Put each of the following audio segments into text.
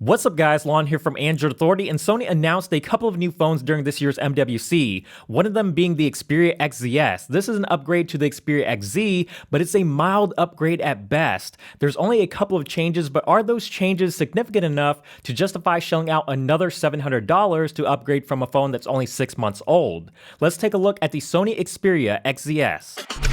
What's up guys, Lon here from Android Authority, and Sony announced a couple of new phones during this year's MWC, one of them being the Xperia XZs. This is an upgrade to the Xperia XZ, but it's a mild upgrade at best. There's only a couple of changes, but are those changes significant enough to justify shelling out another $700 to upgrade from a phone that's only 6 months old? Let's take a look at the Sony Xperia XZs.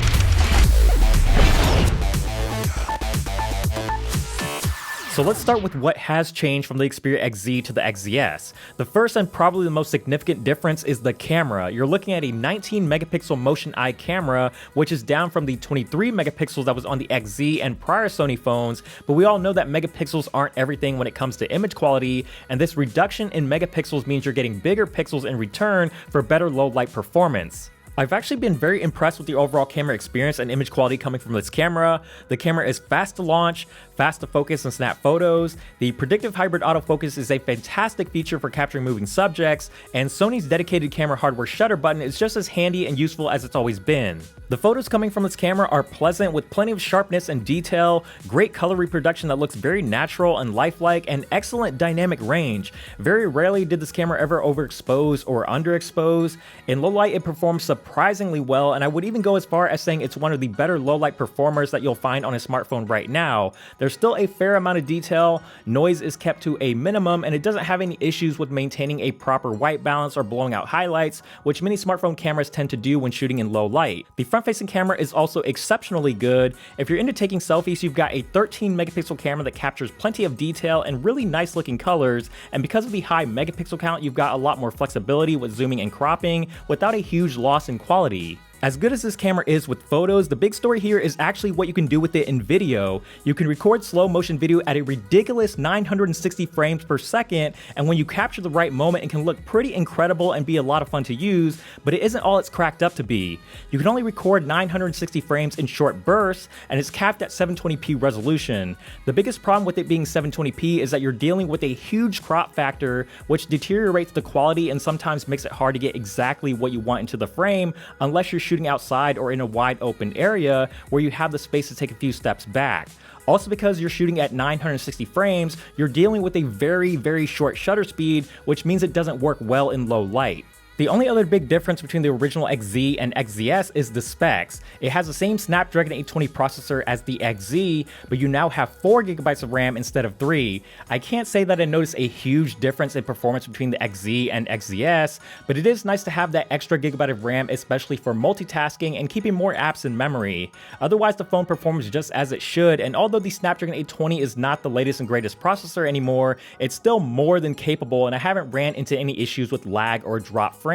So let's start with what has changed from the Xperia XZ to the XZs. The first and probably the most significant difference is the camera. You're looking at a 19 megapixel motion eye camera, which is down from the 23 megapixels that was on the XZ and prior Sony phones, but we all know that megapixels aren't everything when it comes to image quality, and this reduction in megapixels means you're getting bigger pixels in return for better low light performance. I've actually been very impressed with the overall camera experience and image quality coming from this camera. The camera is fast to launch, fast to focus and snap photos. The predictive hybrid autofocus is a fantastic feature for capturing moving subjects, and Sony's dedicated camera hardware shutter button is just as handy and useful as it's always been. The photos coming from this camera are pleasant with plenty of sharpness and detail, great color reproduction that looks very natural and lifelike, and excellent dynamic range. Very rarely did this camera ever overexpose or underexpose. In low light, it performs surprisingly well, and I would even go as far as saying it's one of the better low light performers that you'll find on a smartphone right now. There's still a fair amount of detail, noise is kept to a minimum, and it doesn't have any issues with maintaining a proper white balance or blowing out highlights, which many smartphone cameras tend to do when shooting in low light. The front-facing camera is also exceptionally good. If you're into taking selfies, you've got a 13 megapixel camera that captures plenty of detail and really nice looking colors, and because of the high megapixel count, you've got a lot more flexibility with zooming and cropping without a huge loss in quality. As good as this camera is with photos, the big story here is actually what you can do with it in video. You can record slow motion video at a ridiculous 960 frames per second, and when you capture the right moment, it can look pretty incredible and be a lot of fun to use, but it isn't all it's cracked up to be. You can only record 960 frames in short bursts, and it's capped at 720p resolution. The biggest problem with it being 720p is that you're dealing with a huge crop factor, which deteriorates the quality and sometimes makes it hard to get exactly what you want into the frame unless you're shooting outside or in a wide open area where you have the space to take a few steps back. Also, because you're shooting at 960 frames, you're dealing with a very short shutter speed, which means it doesn't work well in low light. The only other big difference between the original XZ and XZs is the specs. It has the same Snapdragon 820 processor as the XZ, but you now have 4GB of RAM instead of 3. I can't say that I noticed a huge difference in performance between the XZ and XZs, but it is nice to have that extra gigabyte of RAM, especially for multitasking and keeping more apps in memory. Otherwise, the phone performs just as it should, and although the Snapdragon 820 is not the latest and greatest processor anymore, it's still more than capable, and I haven't ran into any issues with lag or drop frames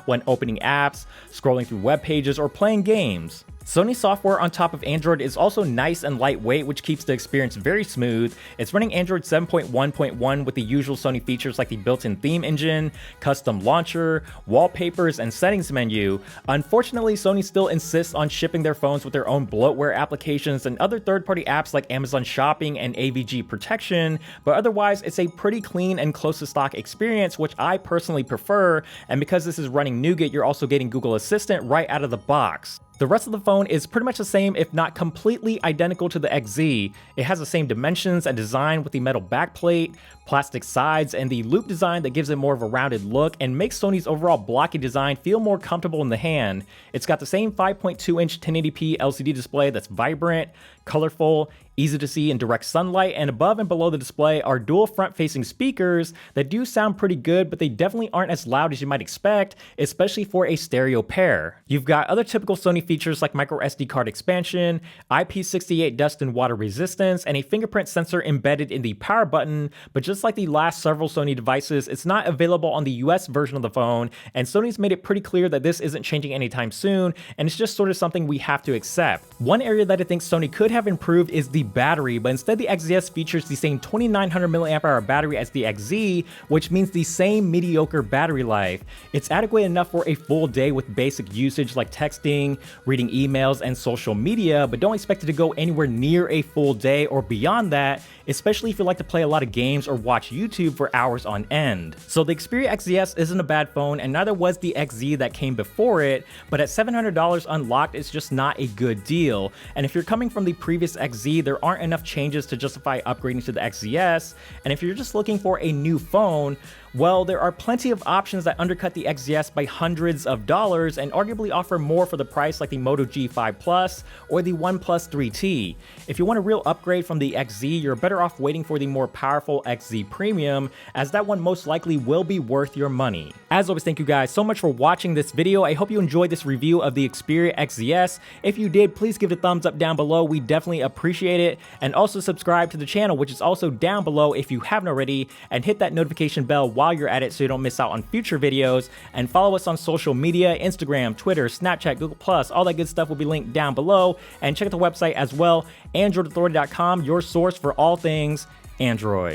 when opening apps, scrolling through web pages, or playing games. Sony software on top of Android is also nice and lightweight, which keeps the experience very smooth. It's running Android 7.1.1 with the usual Sony features like the built-in theme engine, custom launcher, wallpapers, and settings menu. Unfortunately, Sony still insists on shipping their phones with their own bloatware applications and other third-party apps like Amazon Shopping and AVG protection, but otherwise it's a pretty clean and close to stock experience, which I personally prefer, and because this is running Nougat, you're also getting Google Assistant right out of the box. The rest of the phone is pretty much the same, if not completely identical to the XZ. It has the same dimensions and design with the metal backplate, plastic sides, and the loop design that gives it more of a rounded look and makes Sony's overall blocky design feel more comfortable in the hand. It's got the same 5.2-inch 1080p LCD display that's vibrant, colorful, easy to see in direct sunlight, and above and below the display are dual front-facing speakers that do sound pretty good, but they definitely aren't as loud as you might expect, especially for a stereo pair. You've got other typical Sony features like micro SD card expansion, IP68 dust and water resistance, and a fingerprint sensor embedded in the power button, but just like the last several Sony devices, it's not available on the US version of the phone, and Sony's made it pretty clear that this isn't changing anytime soon, and it's just sort of something we have to accept. One area that I think Sony could have improved is the battery, but instead the XZs features the same 2900 mAh battery as the XZ, which means the same mediocre battery life. It's adequate enough for a full day with basic usage like texting, reading emails, and social media, but don't expect it to go anywhere near a full day or beyond that, especially if you like to play a lot of games or watch YouTube for hours on end. So the Xperia XZs isn't a bad phone, and neither was the XZ that came before it, but at $700 unlocked, it's just not a good deal. And if you're coming from the previous XZ, there aren't enough changes to justify upgrading to the XZs, and if you're just looking for a new phone, well, there are plenty of options that undercut the XZs by hundreds of dollars and arguably offer more for the price, like the Moto G5 Plus or the OnePlus 3T. If you want a real upgrade from the XZ, you're better off waiting for the more powerful XZ Premium, as that one most likely will be worth your money. As always, thank you guys so much for watching this video. I hope you enjoyed this review of the Xperia XZs. If you did, please give it a thumbs up down below. We definitely appreciate it. And also subscribe to the channel, which is also down below if you haven't already, and hit that notification bell while you're at it so you don't miss out on future videos. And follow us on social media, Instagram, Twitter, Snapchat, Google+, all that good stuff will be linked down below. And check out the website as well, AndroidAuthority.com, your source for all things Android.